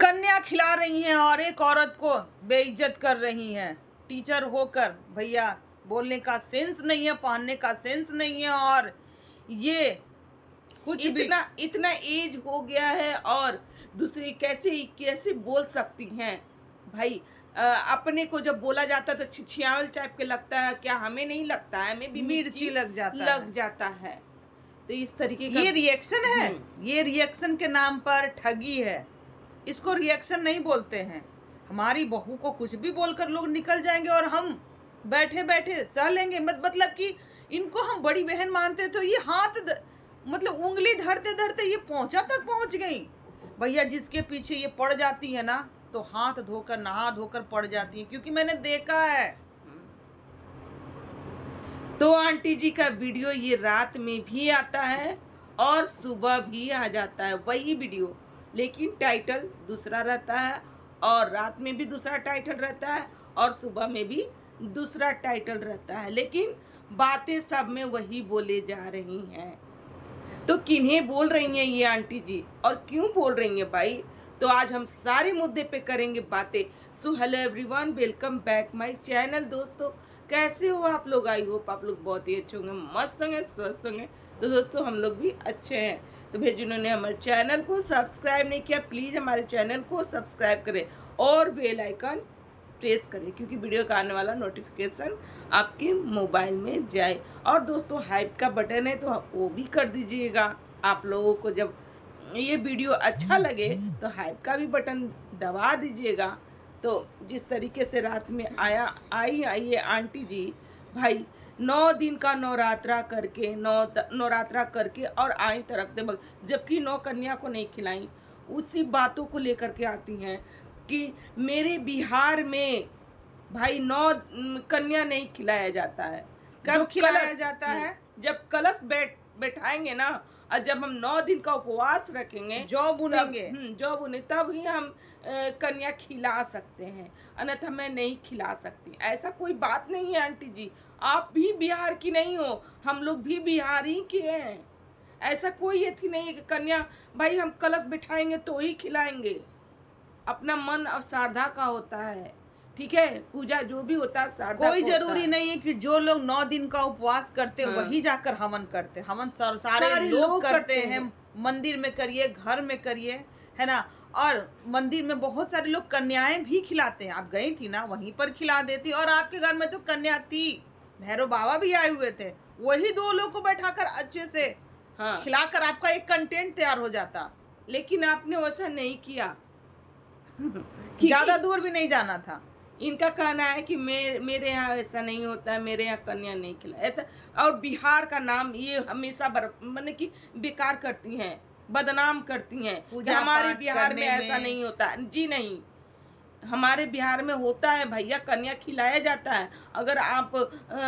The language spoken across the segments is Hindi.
कन्या खिला रही हैं और एक औरत को बेइज्जत कर रही हैं। टीचर होकर भैया बोलने का सेंस नहीं है, पहनने का सेंस नहीं है, और ये कुछ भी इतना इतना एज हो गया है और दूसरी कैसे कैसे बोल सकती हैं भाई। अपने को जब बोला जाता है तो छिछियावल टाइप के लगता है, क्या हमें नहीं लगता है? हमें भी मिर्ची लग जाता है। तो इस तरीके का ये रिएक्शन है, हम्म। ये रिएक्शन के नाम पर ठगी है। इसको रिएक्शन नहीं बोलते हैं। हमारी बहू को कुछ भी बोलकर लोग निकल जाएंगे और हम बैठे बैठे सह लेंगे। मतलब कि इनको हम बड़ी बहन मानते, तो ये मतलब उंगली धरते धरते ये पहुंचा तक पहुंच गई। भैया जिसके पीछे ये पड़ जाती है ना, तो हाथ धोकर नहा धोकर पड़ जाती है, क्योंकि मैंने देखा है। तो आंटी जी का वीडियो ये रात में भी आता है और सुबह भी आ जाता है वही वीडियो, लेकिन टाइटल दूसरा रहता है और रात में भी दूसरा टाइटल रहता है और सुबह में भी दूसरा टाइटल रहता है, लेकिन बातें सब में वही बोले जा रही हैं। तो किन्हें बोल रही हैं ये आंटी जी और क्यों बोल रही हैं भाई? तो आज हम सारे मुद्दे पे करेंगे बातें। So hello everyone, welcome back my channel. दोस्तों कैसे हो आप लोग? आई होप आप लोग बहुत ही अच्छे होंगे, मस्त होंगे, स्वस्थ होंगे। तो दोस्तों हम लोग भी अच्छे हैं। तो भैया जिन्होंने हमारे चैनल को सब्सक्राइब नहीं किया, प्लीज़ हमारे चैनल को सब्सक्राइब करें और बेल आइकन प्रेस करें, क्योंकि वीडियो का आने वाला नोटिफिकेशन आपके मोबाइल में जाए। और दोस्तों हाइप का बटन है तो वो भी कर दीजिएगा। आप लोगों को जब ये वीडियो अच्छा लगे तो हाइप का भी बटन दबा दीजिएगा। तो जिस तरीके से रात में आई ये आंटी जी भाई, 9 दिन का नवरात्रा करके और आई तरकते वक्त, जबकि 9 कन्या को नहीं खिलाई, उसी बातों को लेकर के आती हैं कि मेरे बिहार में भाई 9 कन्या नहीं खिलाया जाता है। कब खिलाया जाता है? जब कलश बैठाएंगे ना, और जब हम 9 दिन का उपवास रखेंगे, जौ बुनेंगे, जौ बुने, तब ही हम कन्या खिला सकते हैं, अन्यथा मैं नहीं खिला सकती। ऐसा कोई बात नहीं है आंटी जी, आप भी बिहार की नहीं हो, हम लोग भी बिहार ही के हैं। ऐसा कोई ये थी नहीं है कि कन्या भाई हम कलश बिठाएंगे तो ही खिलाएंगे। अपना मन और श्रद्धा का होता है, ठीक है? पूजा जो भी होता है श्रद्धा कोई को जरूरी होता नहीं है कि जो लोग 9 दिन का उपवास करते हाँ। वही जाकर हवन करते। हवन सारे सारे लोग लोग करते करते हैं। हैं। मंदिर में करिए, घर में करिए, है ना। और मंदिर में बहुत सारे लोग कन्याएं भी खिलाते हैं। आप गई थी ना, वहीं पर खिला देती। और आपके घर में तो कन्या थी, भैरव बाबा भी आए हुए थे, वही 2 लोग को बैठाकर अच्छे से हाँ, खिलाकर आपका एक कंटेंट तैयार हो जाता। लेकिन आपने वैसा नहीं किया। ज्यादा दूर भी नहीं जाना था। इनका कहना है कि मेरे यहाँ ऐसा नहीं होता है, मेरे यहाँ कन्या नहीं खिला ऐसा। और बिहार का नाम ये हमेशा माने कि बेकार करती हैं, बदनाम करती हैं कि हमारे बिहार में ऐसा नहीं होता। जी नहीं, हमारे बिहार में होता है भैया, कन्या खिलाया जाता है। अगर आप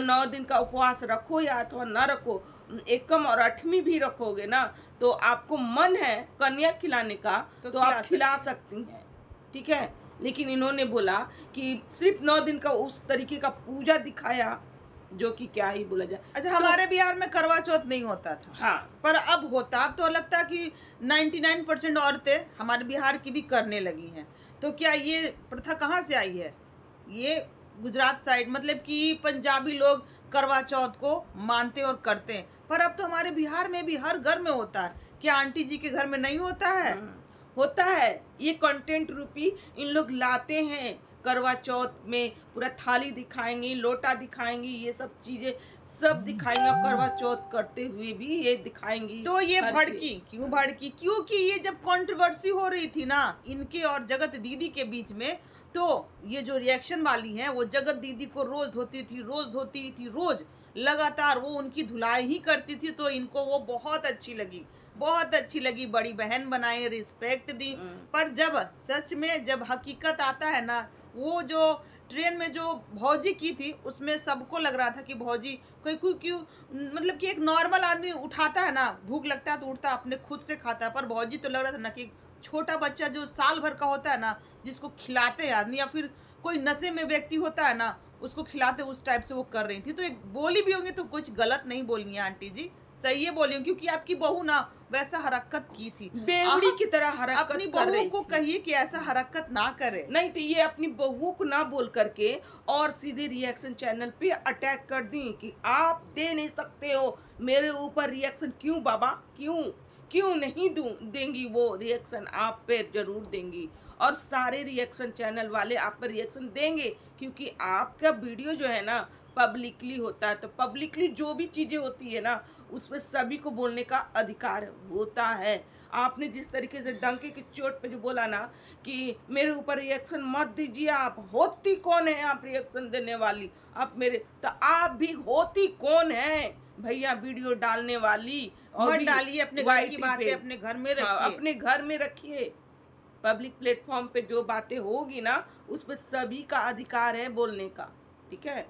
9 दिन का उपवास रखो या अथवा न रखो, एकम और 8वीं भी रखोगे ना, तो आपको मन है कन्या खिलाने का तो आप खिला सकती हैं, ठीक है। लेकिन इन्होंने बोला कि सिर्फ 9 दिन का उस तरीके का पूजा दिखाया, जो कि क्या ही बोला जाए। अच्छा, हमारे बिहार में करवा चौथ नहीं होता था, हाँ, पर अब होता। अब तो लगता है कि 99% औरतें हमारे बिहार की भी करने लगी हैं। तो क्या ये प्रथा कहाँ से आई है? ये गुजरात साइड, मतलब कि पंजाबी लोग करवा चौथ को मानते और करते हैं। पर अब तो हमारे बिहार में भी हर घर में होता है। क्या आंटी जी के घर में नहीं होता है? होता है। ये कंटेंट रूपी इन लोग लाते हैं। करवा चौथ में पूरा थाली दिखाएंगे, लोटा दिखाएंगे, ये सब चीजें सब दिखाएंगे। और करवा चौथ करते हुए भी ये दिखाएंगी। तो ये भड़की क्यों? भड़की क्योंकि ये जब कंट्रोवर्सी हो रही थी ना इनके और जगत दीदी के बीच में, तो ये जो रिएक्शन वाली हैं वो जगत दीदी को रोज धोती थी, रोज लगातार वो उनकी धुलाई ही करती थी। तो इनको वो बहुत अच्छी लगी, बड़ी बहन बनाई, रिस्पेक्ट दी। पर जब सच में जब हकीकत आता है ना, वो जो ट्रेन में जो भौजी की थी उसमें सबको लग रहा था कि भौजी कोई क्यों, मतलब कि एक नॉर्मल आदमी उठाता है ना, भूख लगता है तो उठता है, अपने खुद से खाता है। पर भौजी तो लग रहा था ना कि छोटा बच्चा जो साल भर का होता है ना, जिसको खिलाते हैं आदमी, या फिर कोई नशे में व्यक्ति होता है ना, उसको खिलाते, उस टाइप से वो कर रही थी। तो एक बोली भी होंगी तो कुछ गलत नहीं बोली है आंटी जी। सही है बोली हूँ, क्योंकि आपकी बहू ना वैसा हरकत की थी। बेवड़ी आप की तरह हरकत अपनी कर बहू रही को थी। कहिए कि ऐसा हरकत ना करे। नहीं तो ये अपनी बहू को ना बोल करके और सीधे रिएक्शन चैनल पे अटैक कर दी कि आप दे नहीं सकते हो मेरे ऊपर रिएक्शन। क्यों बाबा, क्यों क्यों नहीं दूं देंगी वो रिएक्शन? आप पे जरूर देंगी और सारे रिएक्शन चैनल वाले आप पर रिएक्शन देंगे, क्योंकि आपका वीडियो जो है ना पब्लिकली होता है। तो पब्लिकली जो भी चीज़ें होती है ना उस पर सभी को बोलने का अधिकार होता है। आपने जिस तरीके से डंके की चोट पे जो बोला ना कि मेरे ऊपर रिएक्शन मत दीजिए, आप होती कौन है आप रिएक्शन देने वाली? आप मेरे तो आप भी होती कौन है भैया वीडियो डालने वाली? और मत भी डालिए, अपने घर की वाईटी बातें पे। अपने घर में हाँ, रखिए। अपने घर में रखिए। पब्लिक प्लेटफॉर्म पे जो बातें होगी ना उस पे सभी का अधिकार है बोलने का, ठीक है?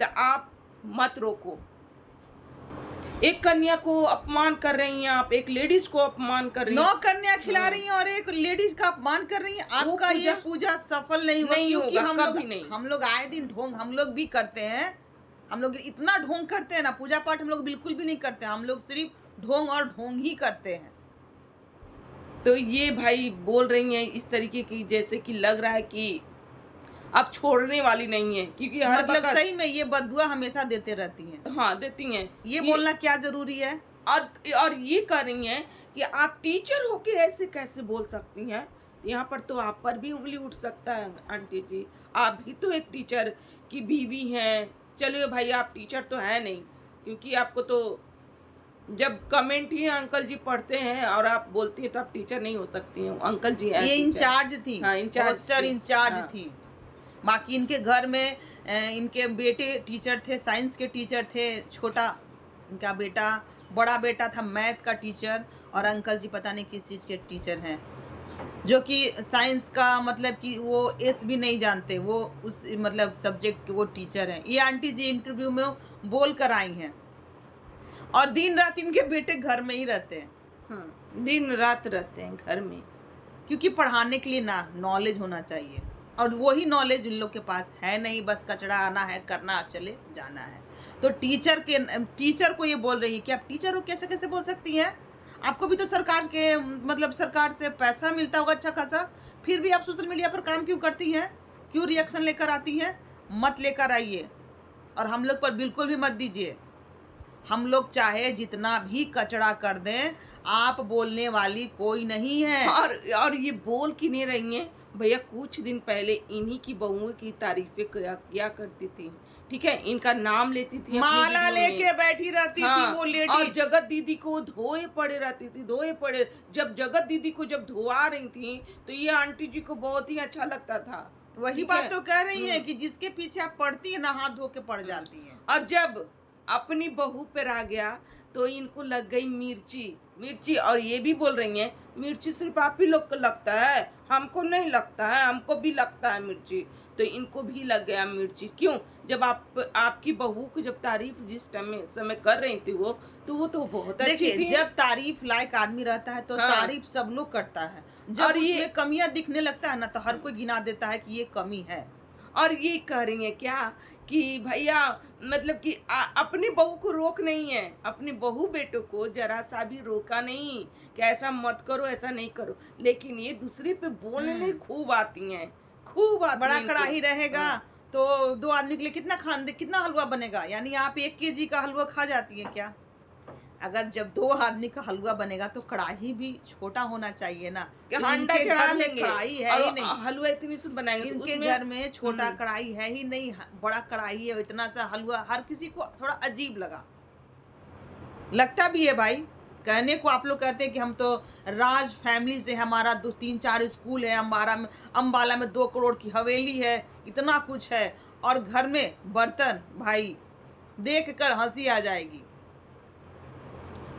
तो आप मत रोको। एक कन्या को अपमान कर रही हैं आप, एक लेडीज को अपमान कर रही हैं। 9 कन्या खिला हाँ। रही हैं और एक लेडीज का अपमान कर रही हैं। वो आपका ये पूजा पूजा सफल नहीं हुआ, नहीं क्योंकि होगा, कभी नहीं। हम लोग आए दिन ढोंग हम लोग भी करते हैं। हम लोग इतना ढोंग करते हैं ना, पूजा पाठ हम लोग बिल्कुल भी नहीं करते। हम लोग सिर्फ ढोंग और ढोंग ही करते हैं। तो ये भाई बोल रही हैं इस तरीके की जैसे कि लग रहा है कि अब छोड़ने वाली नहीं है, क्योंकि हर मतलब वक्त सही में ये बददुआ हमेशा देते रहती हैं। हाँ देती हैं। ये बोलना क्या जरूरी है? और ये कह रही हैं कि आप टीचर होके ऐसे कैसे बोल सकती हैं? यहाँ पर तो आप पर भी उंगली उठ सकता है आंटी जी। आप भी तो एक टीचर की बीवी हैं। चलिए भाई आप टीचर तो है नहीं, क्योंकि आपको तो जब कमेंट ही अंकल जी पढ़ते हैं और आप बोलती हैं तो आप टीचर नहीं हो सकती हैं। अंकल जी हैं ये टीचर। इंचार्ज थी, हाँ, इंचार्ज हॉस्टल थी। इंचार्ज हाँ। थी। बाकी इनके घर में इनके बेटे टीचर थे, साइंस के टीचर थे। छोटा इनका बेटा, बड़ा बेटा था मैथ का टीचर, और अंकल जी पता नहीं किस चीज़ के टीचर हैं, जो कि साइंस का मतलब कि वो एस भी नहीं जानते, वो उस मतलब सब्जेक्ट के वो टीचर हैं। ये आंटी जी इंटरव्यू में बोल कर आई हैं। और दिन रात इनके बेटे घर में ही रहते हैं, हाँ, दिन रात रहते हैं घर में। क्योंकि पढ़ाने के लिए ना नॉलेज होना चाहिए, और वही नॉलेज इन लोग के पास है नहीं। बस कचरा आना है, करना, चले जाना है। तो टीचर को ये बोल रही है कि आप टीचर हो, कैसे कैसे बोल सकती हैं? आपको भी तो सरकार के मतलब सरकार से पैसा मिलता होगा अच्छा खासा, फिर भी आप सोशल मीडिया पर काम क्यों करती हैं? क्यों रिएक्शन लेकर आती हैं? मत लेकर आइए, और हम लोग पर बिल्कुल भी मत दीजिए। हम लोग चाहे जितना भी कचरा कर दें, आप बोलने वाली कोई नहीं है। और ये बोल की नहीं रही हैं भैया। कुछ दिन पहले इन्हीं की बहुओं की तारीफें किया करती थी, ठीक है? इनका नाम लेती थी अपनी माला वीडियो में। लेके बैठी रहती हाँ, थी वो और लेडी। जगत दीदी को धोए पड़े रहती थी, धोए पड़े। जब जगत दीदी को जब धोआ रही थी तो ये आंटी जी को बहुत ही अच्छा लगता था। वही ठीक बात है? तो कह रही हैं कि जिसके पीछे आप पड़ती है ना, हाथ धो के पड़ जाती हैं। और जब अपनी बहू पर आ गया तो इनको लग गई मिर्ची। और ये भी बोल रही हैं मिर्ची सिर्फ आप ही लोग को लगता है, हमको नहीं लगता है, हमको भी लगता है मिर्ची। तो इनको भी लग गया मिर्ची। क्यों? जब आपकी बहू को जब तारीफ जिस समय कर रही थी वो तो बहुत अच्छी देखिए, थी। जब तारीफ लायक आदमी रहता है तो हाँ। तारीफ सब लोग करता है। जब और ये उसमें कमियां दिखने लगता है ना, तो हर कोई गिना देता है कि ये कमी है। और ये कह रही है क्या कि भैया मतलब कि अपनी बहू को रोक नहीं है, अपनी बहू बेटों को जरा सा भी रोका नहीं कि ऐसा मत करो, ऐसा नहीं करो। लेकिन ये दूसरे पे बोलने खूब आती हैं, खूब आती बड़ा हैं इनको। कड़ाही रहेगा हाँ। तो 2 आदमी के लिए कितना हलवा बनेगा? यानी आप 1 केजी का हलवा खा जाती हैं क्या? अगर जब 2 आदमी का हलवा बनेगा तो कढ़ाई भी छोटा होना चाहिए ना। कि तो हांडा इनके चढ़ा घर में लेंगे कढ़ाई है और ही नहीं। हलवा इतनी सी बनाएंगे तो इनके उसमें घर में छोटा हम्म। कढ़ाई है ही नहीं, बड़ा कढ़ाई है। इतना सा हलवा हर किसी को थोड़ा अजीब लगता भी है भाई। कहने को आप लोग कहते हैं कि हम तो राज फैमिली से, हमारा 2-3-4 स्कूल है, अम्बाला में 2 करोड़ की हवेली है, इतना कुछ है, और घर में बर्तन, भाई देख कर हंसी आ जाएगी।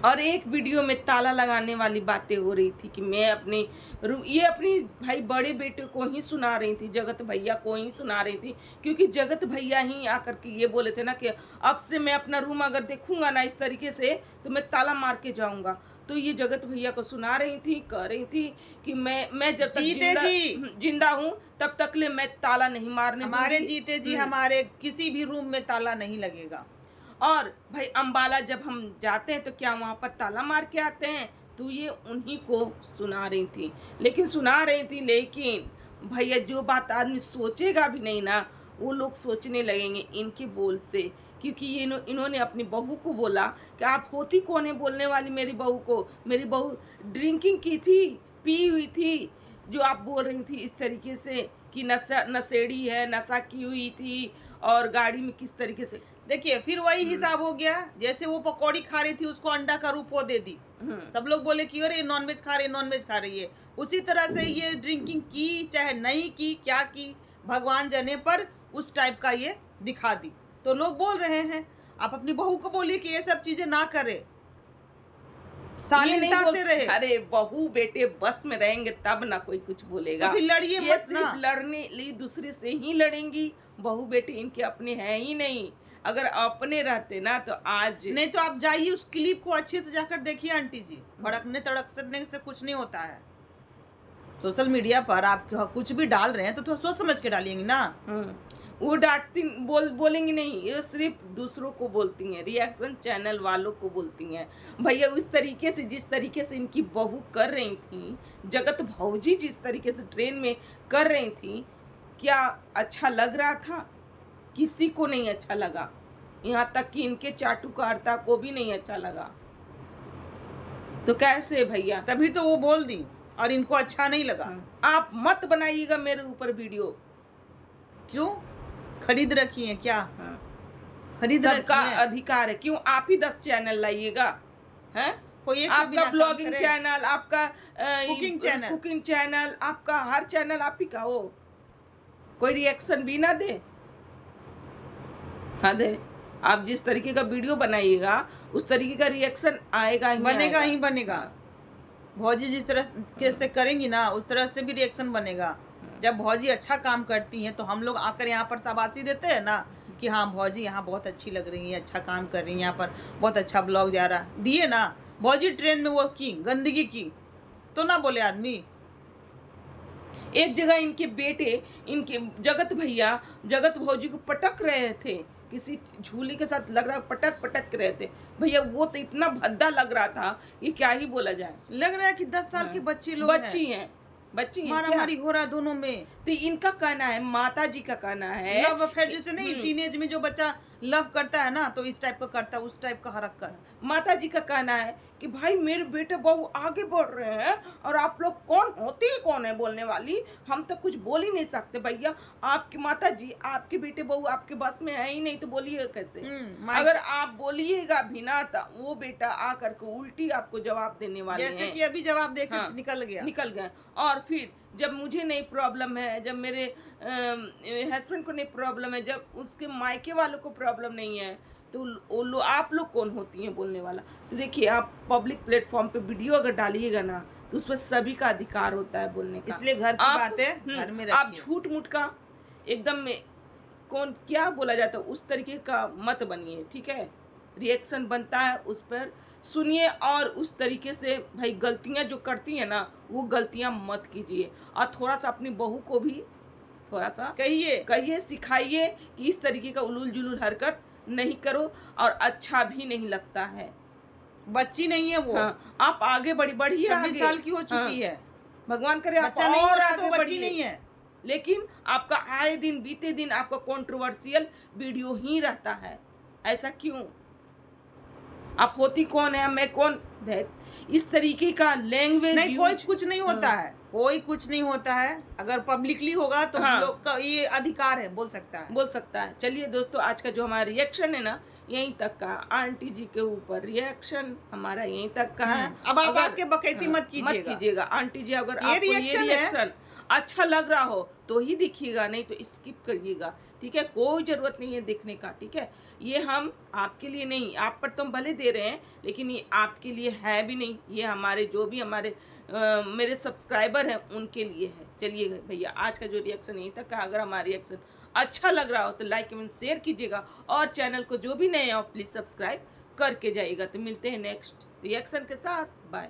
और एक वीडियो में ताला लगाने वाली बातें हो रही थी कि मैं अपने रूम, ये अपनी भाई बड़े बेटे को ही सुना रही थी, जगत भैया को ही सुना रही थी, क्योंकि जगत भैया ही आकर के ये बोले थे ना कि अब से मैं अपना रूम अगर देखूंगा ना इस तरीके से तो मैं ताला मार के जाऊंगा। तो ये जगत भैया को सुना रही थी, कह रही थी कि मैं जब तक जीते जी जिंदा हूँ तब तक ले मैं ताला नहीं मारने हमारे दूंगी। जीते जी हमारे किसी भी रूम में ताला नहीं लगेगा। और भाई अम्बाला जब हम जाते हैं तो क्या वहाँ पर ताला मार के आते हैं? तो ये उन्हीं को सुना रही थी, लेकिन भैया जो बात आदमी सोचेगा भी नहीं ना, वो लोग सोचने लगेंगे इनके बोल से, क्योंकि इन्होंने अपनी बहू को बोला कि आप होती कौन है बोलने वाली मेरी बहू को? मेरी बहू ड्रिंकिंग की थी, पी हुई थी, जो आप बोल रही थी इस तरीके से कि नशेड़ी है, नशा की हुई थी और गाड़ी में किस तरीके से। देखिए फिर वही हिसाब हो गया, जैसे वो पकौड़ी खा रही थी उसको अंडा का रूप वो दे दी, सब लोग बोले कि अरे नॉनवेज खा रही है। उसी तरह से ये ड्रिंकिंग की चाहे नहीं की, क्या की भगवान जाने, पर उस टाइप का ये दिखा दी, तो लोग बोल रहे हैं। आप अपनी बहू को बोलिए कि ये सब चीजें ना करे, ये नहीं शालीनता से रहे। अरे बहू बेटे बस में रहेंगे तब ना कोई कुछ बोलेगा। तो फिर लड़िए ये मत ना। सिर्फ लड़ने लिए दूसरे से ही लड़ेंगी। बहू बेटे इनके अपने हैं ही नहीं। अगर अपने रहते ना तो आज नहीं तो आप जाइए उस क्लिप को अच्छे से जाकर देखिए आंटी जी, भड़कने तड़कने से कुछ नहीं होता है। सोशल मीडिया पर आप कुछ भी डाल रहे हैं तो थोड़ा सोच समझ के डालिएंगे ना। वो डांटती बोलेंगी नहीं, ये सिर्फ दूसरों को बोलती हैं, रिएक्शन चैनल वालों को बोलती हैं। भैया उस तरीके से जिस तरीके से इनकी बहू कर रही थी, जगत भौजी जिस तरीके से ट्रेन में कर रही थी, क्या अच्छा लग रहा था? किसी को नहीं अच्छा लगा, यहाँ तक कि इनके चाटुकारिता को भी नहीं अच्छा लगा। तो कैसे भैया? तभी तो वो बोल दी और इनको अच्छा नहीं लगा। आप मत बनाइएगा मेरे ऊपर वीडियो। क्यों? खरीद रखी है क्या? खरीद सबका रखी है। अधिकार है, क्यों आप ही 10 चैनल लाइएगा? हैं? कोई एक भी आपका ना ब्लॉगिंग काम करे। चैनल, आपका कुकिंग चैनल, आपका हर चैनल आप ही का हो, कोई रिएक्शन भी ना दे। हाँ दे, आप जिस तरीके का वीडियो बनाइएगा उस तरीके का रिएक्शन आएगा ही बनेगा आएगा। ही बनेगा। भौजी जिस तरह से करेंगी ना उस तरह से भी रिएक्शन बनेगा। जब भौजी अच्छा काम करती हैं तो हम लोग आकर यहाँ पर शाबाशी देते हैं ना कि हाँ भौजी यहाँ बहुत अच्छी लग रही है, अच्छा काम कर रही है, यहाँ पर बहुत अच्छा ब्लॉग जा रहा, दिए ना। भौजी ट्रेन में वो की गंदगी की तो ना बोले आदमी। एक जगह इनके बेटे, इनके जगत भैया जगत भौजी को पटक रहे थे, किसी झूले के साथ लग रहा पटक रहे थे। भैया वो तो इतना भद्दा लग रहा था, ये क्या ही बोला जाए। लग रहा है कि 10 साल के बच्चे लोग बच्ची हैं मारामारी हो रहा दोनों में। तो इनका कहना है, माता जी का कहना है, लव अफेयर जैसे नहीं, टीनेज में जो बच्चा लव करता है ना तो इस टाइप का करता है, उस टाइप का हरकत। माता जी का कहना है कि भाई मेरे बेटे बहू आगे बढ़ रहे हैं और आप लोग कौन है बोलने वाली? हम तो कुछ बोल ही नहीं सकते। भैया आपकी माता जी, आपके बेटे बहू आपके बस में है ही नहीं तो बोलिएगा कैसे? अगर आप बोलिएगा भी ना तो वो बेटा आकर के उल्टी आपको जवाब देने वाले हैं, जैसे कि अभी जवाब देकर निकल गए। और फिर जब मुझे नहीं प्रॉब्लम है, जब मेरे हस्बैंड को नहीं प्रॉब्लम है, जब उसके मायके वालों को प्रॉब्लम नहीं है, तो आप लोग कौन होती हैं बोलने वाला? तो देखिए, आप पब्लिक प्लेटफॉर्म पे वीडियो अगर डालिएगा ना तो उस पर सभी का अधिकार होता है बोलने का। इसलिए घर की बातें घर में रखिए। आप झूठ मूठ का एकदम में कौन क्या बोला जाता है उस तरीके का मत बनिए, ठीक है? रिएक्शन बनता है उस पर सुनिए, और उस तरीके से भाई गलतियां जो करती हैं ना वो गलतियां मत कीजिए, और थोड़ा सा अपनी बहू को भी थोड़ा सा कहिए सिखाइए कि इस तरीके का उलूल जुलूल हरकत नहीं करो, और अच्छा भी नहीं लगता है। बच्ची नहीं है वो। आप आगे बढ़िए, 26 साल की हो चुकी है। भगवान करे आप और आगे बच्ची नहीं है, लेकिन आपका आए दिन बीते दिन आपका कंट्रोवर्शियल वीडियो ही रहता है। ऐसा क्यों? आप होती कौन है, मैं कौन? इस तरीके का लैंग्वेज नहीं, कोई कुछ नहीं होता है, कोई कुछ नहीं होता है। अगर पब्लिकली होगा तो हम लोग का ये अधिकार है, बोल सकता है। चलिए दोस्तों, आज का जो हमारा रिएक्शन है ना यहीं तक का, आंटी जी के ऊपर रिएक्शन हमारा यहीं तक का है। अब आप आके बकैती मत कीजिएगा। आंटी जी, अगर आपको ये रिएक्शन अच्छा लग रहा हो तो ही दिखिएगा, नहीं तो स्किप करिएगा, ठीक है? कोई ज़रूरत नहीं है देखने का, ठीक है? ये हम आपके लिए नहीं, आप पर तो हम भले दे रहे हैं लेकिन ये आपके लिए है भी नहीं, ये हमारे जो भी मेरे सब्सक्राइबर हैं उनके लिए है। चलिए भैया, आज का जो रिएक्शन यहीं तक का। अगर हमारा रिएक्शन अच्छा लग रहा हो तो लाइक एवं शेयर कीजिएगा, और चैनल को जो भी नए हो प्लीज़ सब्सक्राइब करके जाइएगा। तो मिलते हैं नेक्स्ट रिएक्शन के साथ। बाय।